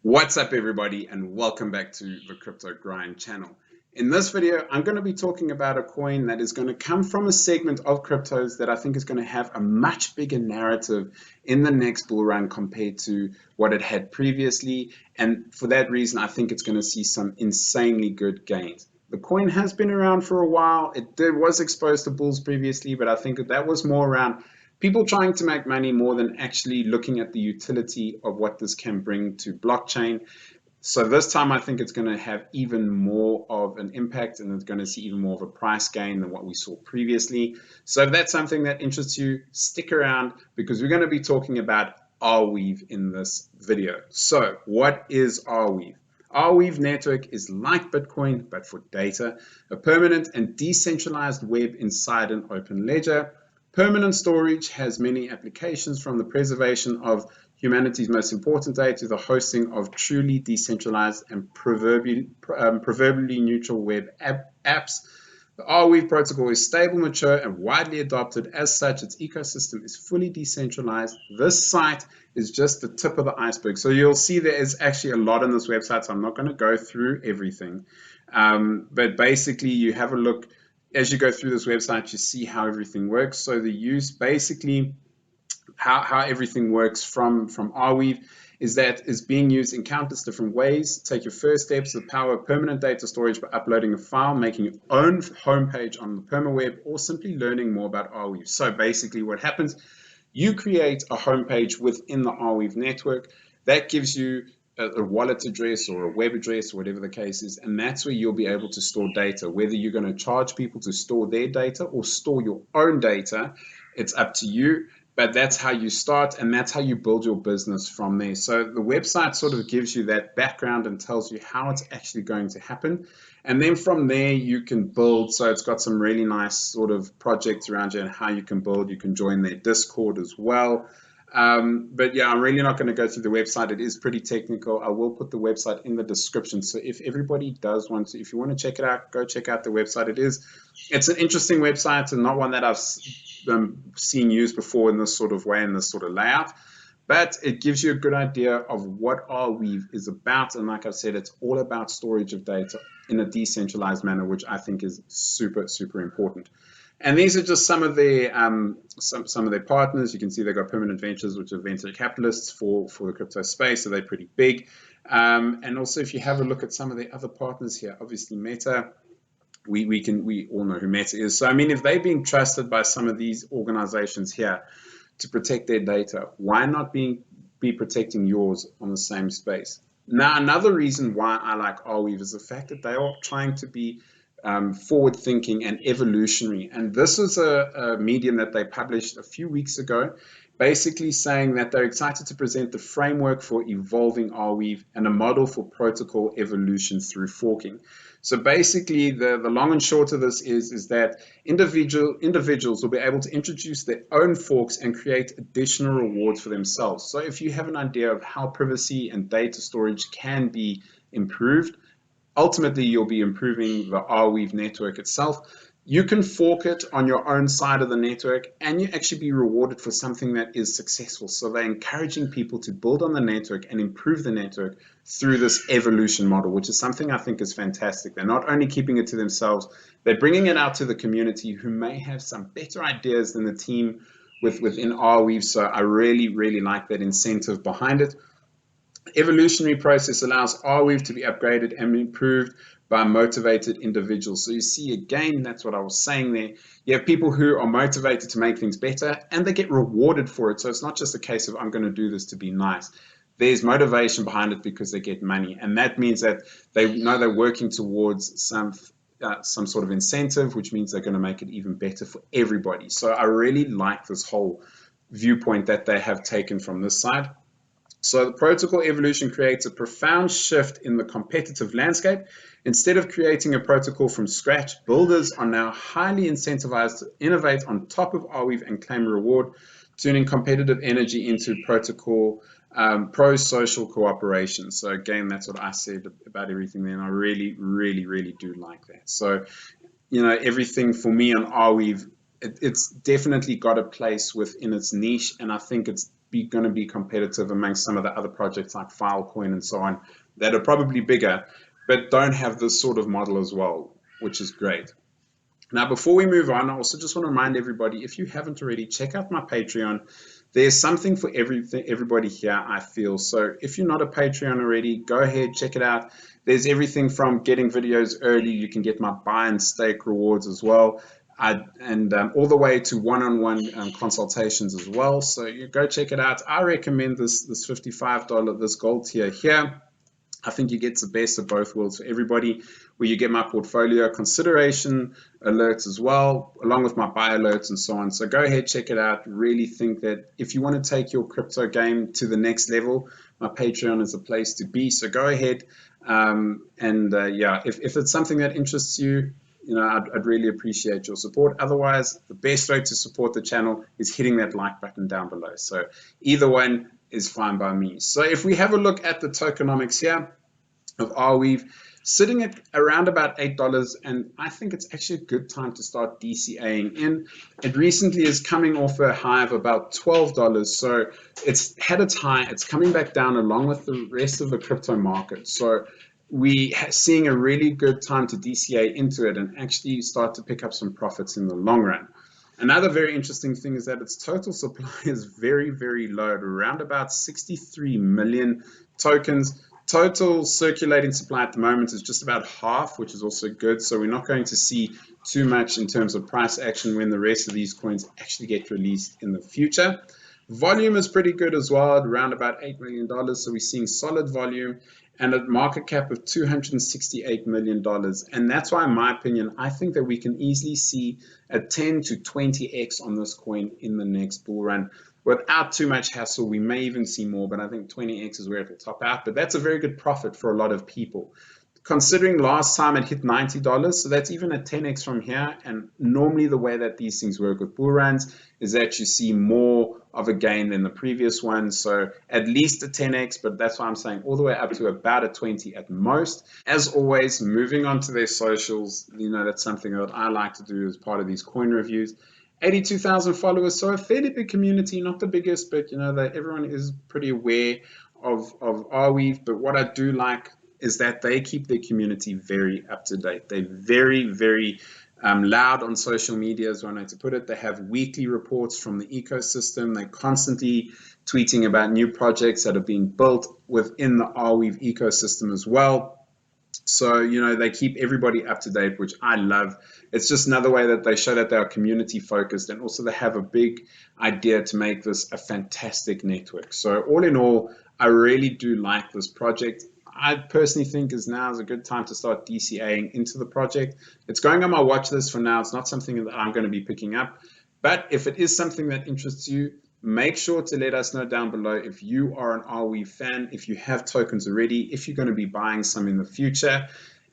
What's up, everybody, and welcome back to the Crypto Grind channel. In this video, I'm going to be talking about a coin that is going to come from a segment of cryptos that I think is going to have a much bigger narrative in the next bull run compared to what it had previously. And for that reason, I think it's going to see some insanely good gains. The coin has been around for a while. It was exposed to bulls previously, but I think that was more around people trying to make money more than actually looking at the utility of what this can bring to blockchain. So this time I think it's going to have even more of an impact, and it's going to see even more of a price gain than what we saw previously. So if that's something that interests you, stick around because we're going to be talking about Arweave in this video. So what is Arweave? Arweave network is like Bitcoin, but for data, a permanent and decentralized web inside an open ledger. Permanent storage has many applications, from the preservation of humanity's most important data to the hosting of truly decentralized and proverbially neutral web apps. The Arweave protocol is stable, mature, and widely adopted. As such, its ecosystem is fully decentralized. This site is just the tip of the iceberg. So you'll see there is actually a lot on this website, so I'm not going to go through everything. But basically, you have a look. As you go through this website, you see how everything works. So the use, basically, how everything works from Arweave is that it's being used in countless different ways. Take your first steps to the power of permanent data storage by uploading a file, making your own homepage on the permaweb, or simply learning more about Arweave. So basically what happens, you create a homepage within the Arweave network that gives you a wallet address or a web address or whatever the case is, and that's where you'll be able to store data. Whether you're going to charge people to store their data or store your own data, it's up to you, but that's how you start, and that's how you build your business from there. So the website sort of gives you that background and tells you how it's actually going to happen, and then from there you can build. So it's got some really nice sort of projects around you and how you can build. You can join their Discord as well. But yeah, I'm really not going to go through the website. It is pretty technical. I will put the website in the description. So if everybody does want to, if you want to check it out, go check out the website. It's an interesting website and not one that I've seen used before in this sort of way, in this sort of layout. But it gives you a good idea of what Arweave is about. And like I said, it's all about storage of data in a decentralized manner, which I think is super, super important. And these are just some of their some of their partners. You can see they've got Permanent Ventures, which are venture capitalists for the crypto space, so they're pretty big. And also, if you have a look at some of the other partners here, obviously Meta, we all know who Meta is. So I mean, if they're being trusted by some of these organizations here to protect their data, why not be protecting yours on the same space? Now, another reason why I like Arweave is the fact that they are trying to be forward thinking and evolutionary. And this is a medium that they published a few weeks ago, basically saying that they're excited to present the framework for evolving Arweave and a model for protocol evolution through forking. So basically, the long and short of this is that individuals will be able to introduce their own forks and create additional rewards for themselves. So if you have an idea of how privacy and data storage can be improved, ultimately, you'll be improving the Arweave network itself. You can fork it on your own side of the network, and you actually be rewarded for something that is successful. So they're encouraging people to build on the network and improve the network through this evolution model, which is something I think is fantastic. They're not only keeping it to themselves, they're bringing it out to the community who may have some better ideas than the team within Arweave. So I really, really like that incentive behind it. Evolutionary process allows Arweave to be upgraded and improved by motivated individuals. So you see, again, that's what I was saying there. You have people who are motivated to make things better, and they get rewarded for it. So it's not just a case of, I'm going to do this to be nice. There's motivation behind it because they get money. And that means that they know they're working towards some sort of incentive, which means they're going to make it even better for everybody. So I really like this whole viewpoint that they have taken from this side. So the protocol evolution creates a profound shift in the competitive landscape. Instead of creating a protocol from scratch, builders are now highly incentivized to innovate on top of Arweave and claim a reward, turning competitive energy into protocol pro-social cooperation. So again, that's what I said about everything there, and I really, really, really do like that. So, you know, everything for me on Arweave, it's definitely got a place within its niche, and I think it's going to be competitive amongst some of the other projects like Filecoin and so on that are probably bigger, but don't have this sort of model as well, which is great. Now, before we move on, I also just want to remind everybody, if you haven't already, check out my Patreon. There's something for everybody here, I feel. So if you're not a Patreon already, go ahead, check it out. There's everything from getting videos early. You can get my buy and stake rewards as well. And all the way to one-on-one consultations as well. So you go check it out. I recommend this $55, this gold tier here. I think you get the best of both worlds for everybody, where you get my portfolio consideration alerts as well, along with my buy alerts and so on. So go ahead, check it out. Really think that if you want to take your crypto game to the next level, my Patreon is a place to be. So go ahead. Yeah, if it's something that interests you, I'd really appreciate your support. Otherwise, the best way to support the channel is hitting that like button down below. So either one is fine by me. So if we have a look at the tokenomics here of Arweave, sitting at around about $8, and I think it's actually a good time to start DCAing in. It recently is coming off a high of about $12, so it's had its high, it's coming back down along with the rest of the crypto market. So we are seeing a really good time to DCA into it and actually start to pick up some profits in the long run. Another very interesting thing is that its total supply is very, very low, at around about 63 million tokens. Total circulating supply at the moment is just about half, which is also good. So we're not going to see too much in terms of price action when the rest of these coins actually get released in the future. Volume is pretty good as well, at around about $8 million. So we're seeing solid volume and a market cap of $268 million. And that's why, in my opinion, I think that we can easily see a 10 to 20x on this coin in the next bull run. Without too much hassle, we may even see more, but I think 20x is where it will top out. But that's a very good profit for a lot of people. Considering last time it hit $90, so that's even a 10x from here. And normally the way that these things work with bull runs is that you see more of a gain than the previous one. So at least a 10x, but that's why I'm saying all the way up to about a 20 at most. As always, moving on to their socials, that's something that I like to do as part of these coin reviews. 82,000 followers, so a fairly big community, not the biggest, but that everyone is pretty aware of Arweave. But what I do like is that they keep their community very up to date. They're very, very loud on social media, is one way to put it. They have weekly reports from the ecosystem. They're constantly tweeting about new projects that are being built within the Arweave ecosystem as well. So, they keep everybody up to date, which I love. It's just another way that they show that they are community focused, and also they have a big idea to make this a fantastic network. So all in all, I really do like this project. I personally think now is a good time to start DCAing into the project. It's going on my watch list for now. It's not something that I'm going to be picking up, but if it is something that interests you, make sure to let us know down below if you are an Arweave fan, if you have tokens already, if you're going to be buying some in the future.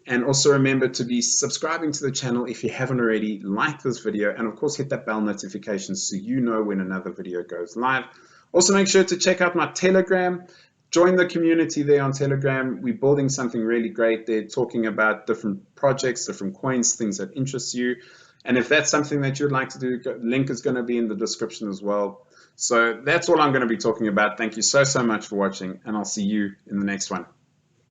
And also remember to be subscribing to the channel if you haven't already, like this video, and of course hit that bell notification so you know when another video goes live. Also make sure to check out my Telegram. Join the community there on Telegram. We're building something really great there, talking about different projects, different coins, things that interest you. And if that's something that you'd like to do, link is going to be in the description as well. So that's all I'm going to be talking about. Thank you so much for watching, and I'll see you in the next one.